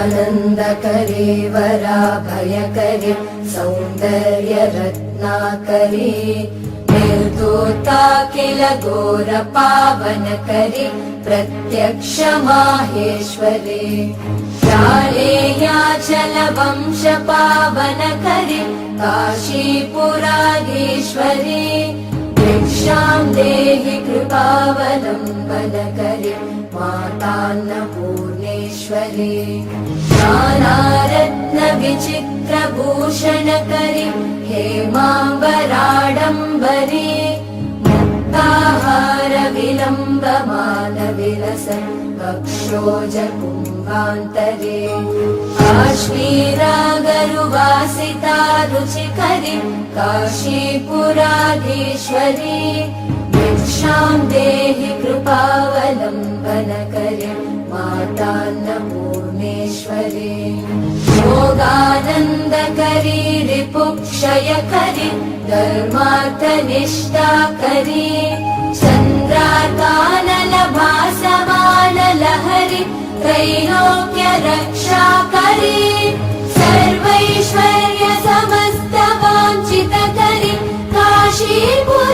योगानन्दकरी वराभयकरी सौन्दर्यरत्नाकरी निर्धूता किल घोरपावनकरी प्रत्यक्ष माहेश्वरी शालेयाचलवंश पावनकरी काशीपुराधीश्वरी भिक्षां देहि कृपावलम्बनकरी मातान्नपूर्णेश्वरी नानारत्नविचित्रभूषणकरी हेमाम्बराडम्बरी मुक्ताहारविलम्बमानविलसन् वक्षोजकुम्भान्तरे काश्मीरागरुवासिता रुचिकरी काशीपुराधीश्वरी भिक्षां देहि कृपावलम्बनकरी मातान्नपूर्णेश्वरी योगानन्दकरी रिपुक्षयकरी धर्मार्थनिष्ठाकरी चन्द्रार्कानलभासमानलहरी त्रैलोक्यरक्षाकरी सर्वैश्वर्य समस्तवाञ्छितकरी काशीपुराधीश्वरी